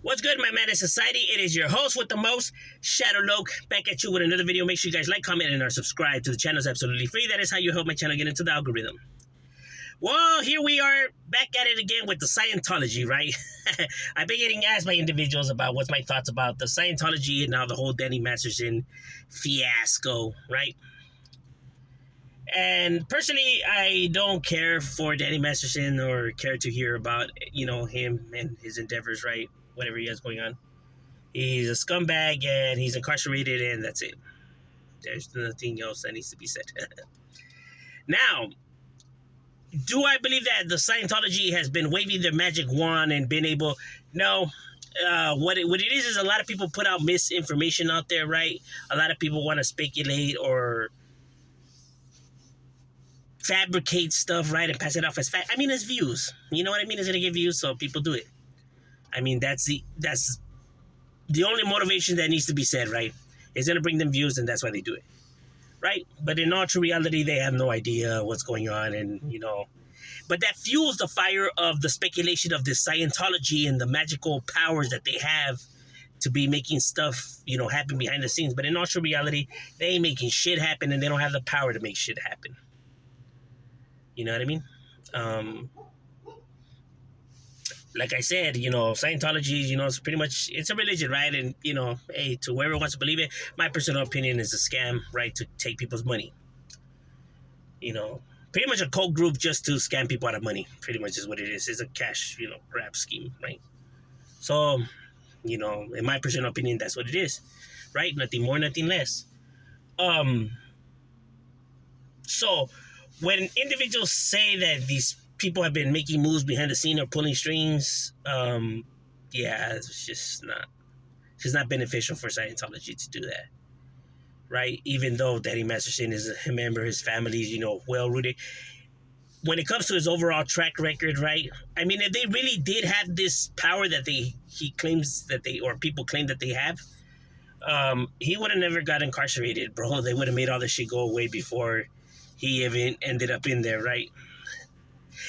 What's good, my man in society? It is your host with the most, Shadow Loke, back at you with another video. Make sure you guys like, comment, and are subscribed to the channel. It's absolutely free. That is how you help my channel get into the algorithm. Well, here we are back at it again with the Scientology, right? I've been getting asked by individuals about what's my thoughts about the Scientology and now the whole Danny Masterson fiasco, right? And personally, I don't care for Danny Masterson or care to hear about, him and his endeavors, right? Whatever he has going on. He's a scumbag and he's incarcerated, and that's it. There's nothing else that needs to be said. Now, do I believe that the Scientology has been waving their magic wand and been able? No. What it is a lot of people put out misinformation out there, right? A lot of people want to speculate or fabricate stuff, right, and pass it off as fact. I mean, as views. You know what I mean? It's gonna give views, so people do it. I mean, that's the only motivation that needs to be said, right? It's gonna bring them views, and that's why they do it, right? But in all true reality, they have no idea what's going on, and But that fuels the fire of the speculation of this Scientology and the magical powers that they have to be making stuff, happen behind the scenes. But in all true reality, they ain't making shit happen, and they don't have the power to make shit happen. You know what I mean? Like I said, Scientology, it's pretty much, it's a religion, right? And, hey, to whoever wants to believe it, my personal opinion is a scam, right? To take people's money. Pretty much a cult group just to scam people out of money. Pretty much is what it is. It's a cash, grab scheme, right? So, in my personal opinion, that's what it is, right? Nothing more, nothing less. So when individuals say that these people have been making moves behind the scene or pulling strings, it's just not beneficial for Scientology to do that, right? Even though Danny Masterson is a member, his family's, well-rooted. When it comes to his overall track record, right? I mean, if they really did have this power that he claims that or people claim that they have, he would have never got incarcerated, bro. They would have made all this shit go away before he even ended up in there, right?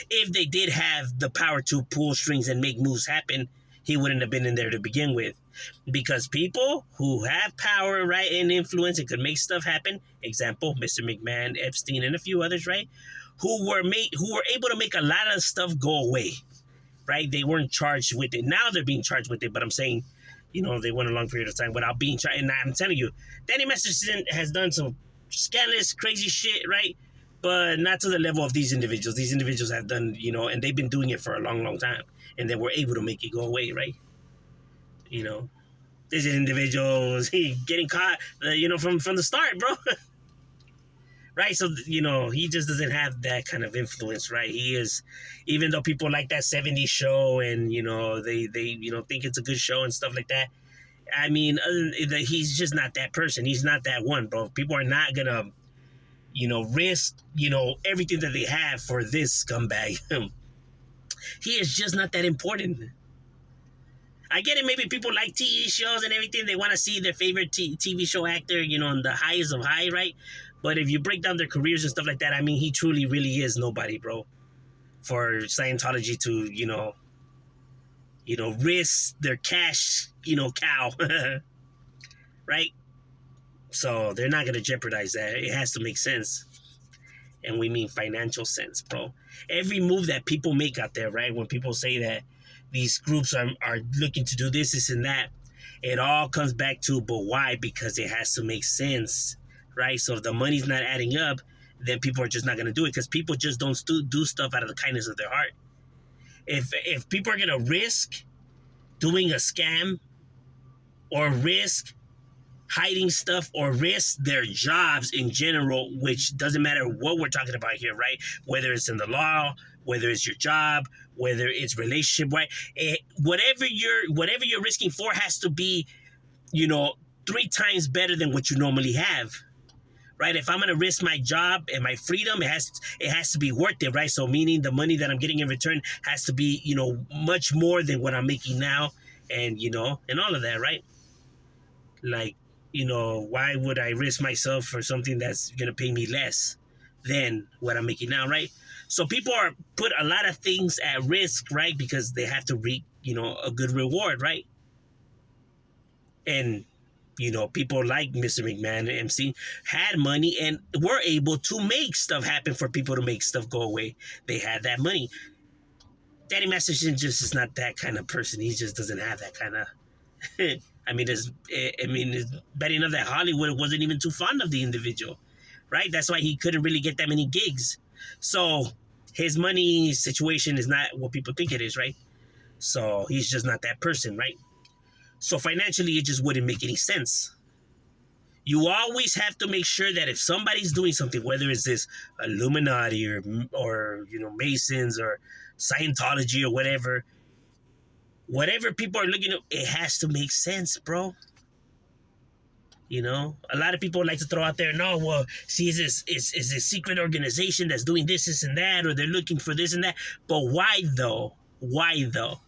If they did have the power to pull strings and make moves happen, he wouldn't have been in there to begin with. Because people who have power, right, and influence and could make stuff happen, example, Mr. McMahon, Epstein, and a few others, right, who were able to make a lot of stuff go away, right? They weren't charged with it. Now they're being charged with it, but I'm saying, they went a long period of time without being charged. And I'm telling you, Danny Masterson has done some scandalous, crazy shit, right? But not to the level of these individuals. These individuals have done, and they've been doing it for a long, long time. And they were able to make it go away, right? These individuals, getting caught, from the start, bro. Right? So, he just doesn't have that kind of influence, right? He is, even though people like that 70s show and, they think it's a good show and stuff like that. I mean, he's just not that person. He's not that one, bro. People are not going to, risk, everything that they have for this scumbag. He is just not that important. I get it. Maybe people like TV shows and everything. They want to see their favorite TV show actor, on the highest of high, right? But if you break down their careers and stuff like that, I mean, he truly, really is nobody, bro. For Scientology to, risk their cash, cow, right? So they're not going to jeopardize that. It has to make sense. And we mean financial sense, bro. Every move that people make out there, right? When people say that these groups are looking to do this and that, it all comes back to, but why? Because it has to make sense, right? So if the money's not adding up, then people are just not going to do it, because people just don't do stuff out of the kindness of their heart. If people are going to risk doing a scam or risk hiding stuff or risk their jobs in general, which doesn't matter what we're talking about here, right? Whether it's in the law, whether it's your job, whether it's relationship, right? Whatever you're risking for has to be, 3 times better than what you normally have, right? If I'm going to risk my job and my freedom, it has to be worth it, right? So meaning the money that I'm getting in return has to be, much more than what I'm making now, and, and all of that, right? Like, why would I risk myself for something that's going to pay me less than what I'm making now, right? So people put a lot of things at risk, right? Because they have to reap, a good reward, right? And, people like Mr. McMahon and MC had money and were able to make stuff happen for people to make stuff go away. They had that money. Danny Masterson just is not that kind of person. He just doesn't have that kind of. It's bad enough that Hollywood wasn't even too fond of the individual, right? That's why he couldn't really get that many gigs. So his money situation is not what people think it is, right? So he's just not that person, right? So financially, it just wouldn't make any sense. You always have to make sure that if somebody's doing something, whether it's this Illuminati or Masons or Scientology or whatever people are looking at, it has to make sense, bro. A lot of people like to throw out there, no, well, see, is this secret organization that's doing this and that, or they're looking for this and that. But why though? Why though?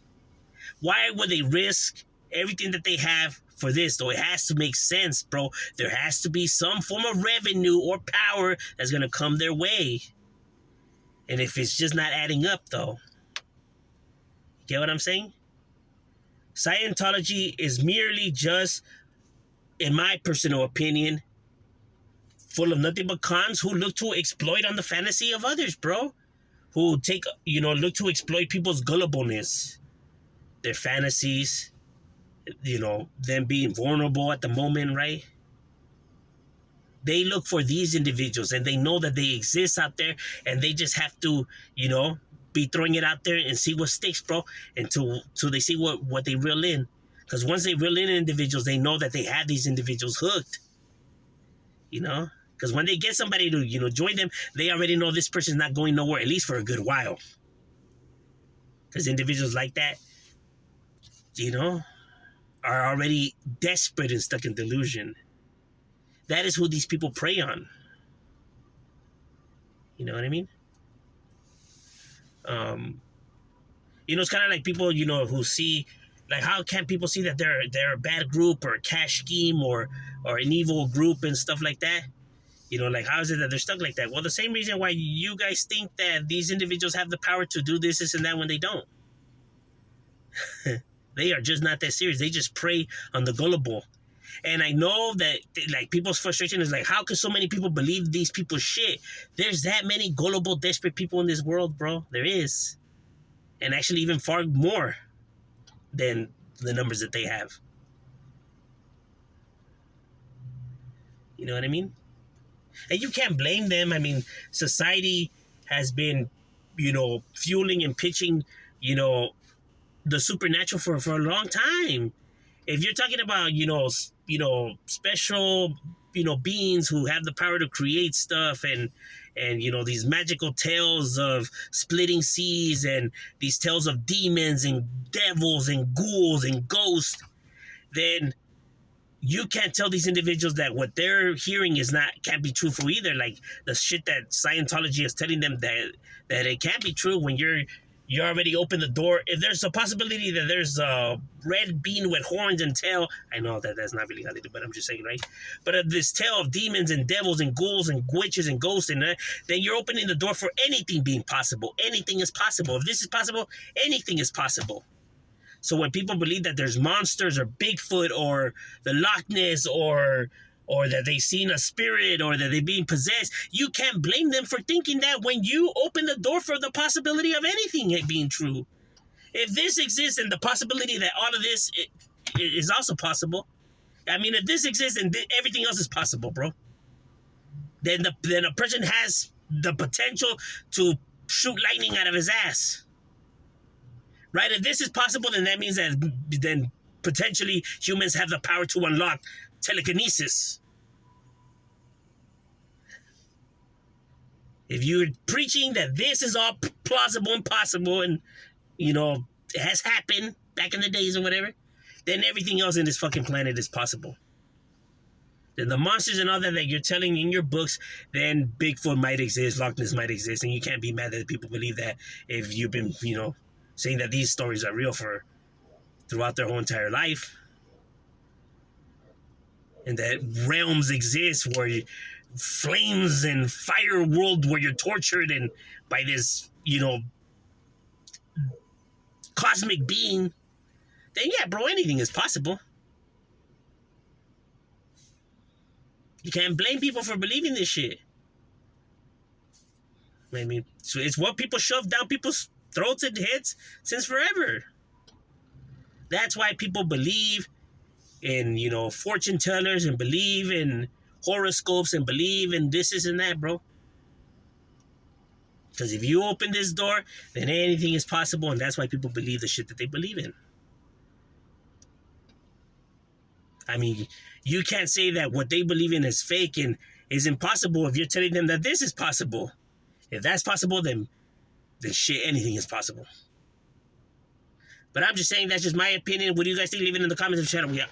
Why would they risk everything that they have for this, though? It has to make sense, bro. There has to be some form of revenue or power that's going to come their way. And if it's just not adding up, though, you get what I'm saying? Scientology is merely just, in my personal opinion, full of nothing but cons who look to exploit on the fantasy of others, bro. Who look to exploit people's gullibleness, their fantasies, them being vulnerable at the moment, right? They look for these individuals and they know that they exist out there, and they just have to, be throwing it out there and see what sticks, bro, until they see what they reel in. Because once they reel in individuals, they know that they have these individuals hooked, Because when they get somebody to, join them, they already know this person's not going nowhere, at least for a good while. Because individuals like that, are already desperate and stuck in delusion. That is who these people prey on. You know what I mean? It's kind of like people, who see, like, how can people see that they're a bad group or a cash scheme or an evil group and stuff like that? Like, how is it that they're stuck like that? Well, the same reason why you guys think that these individuals have the power to do this and that when they don't. They are just not that serious. They just prey on the gullible. And I know that, like, people's frustration is like, how can so many people believe these people's shit? There's that many gullible, desperate people in this world, bro. There is. And actually even far more than the numbers that they have. You know what I mean? And you can't blame them. I mean, society has been, fueling and pitching, the supernatural for a long time. If you're talking about, special, beings who have the power to create stuff and these magical tales of splitting seas and these tales of demons and devils and ghouls and ghosts, then you can't tell these individuals that what they're hearing can't be truthful either. Like the shit that Scientology is telling them that it can't be true when you already open the door. If there's a possibility that there's a red being with horns and tail, I know that that's not really how they do, but I'm just saying, right? But if this tale of demons and devils and ghouls and witches and ghosts and that, then you're opening the door for anything being possible. Anything is possible. If this is possible, anything is possible. So when people believe that there's monsters or Bigfoot or the Loch Ness or that they've seen a spirit or that they're being possessed, you can't blame them for thinking that when you open the door for the possibility of anything being true. If this exists and the possibility that all of this is also possible, I mean, if this exists and everything else is possible, bro, then a person has the potential to shoot lightning out of his ass. Right? If this is possible, then that means that then potentially humans have the power to unlock telekinesis. If you're preaching that this is all plausible and possible and, it has happened back in the days or whatever, then everything else in this fucking planet is possible. Then the monsters and all that you're telling in your books, then Bigfoot might exist, Loch Ness might exist, and you can't be mad that people believe that if you've been, saying that these stories are real for throughout their whole entire life. And that realms exist where flames and fire world where you're tortured and by this, cosmic being, then yeah, bro, anything is possible. You can't blame people for believing this shit. I mean, so it's what people shove down people's throats and heads since forever. That's why people believe in, fortune tellers and believe in horoscopes and believe in this and that, bro. Because if you open this door, then anything is possible, and that's why people believe the shit that they believe in. I mean, you can't say that what they believe in is fake and is impossible if you're telling them that this is possible. If that's possible, then shit, anything is possible. But I'm just saying that's just my opinion. What do you guys think? Leave it in the comments and chat. We out.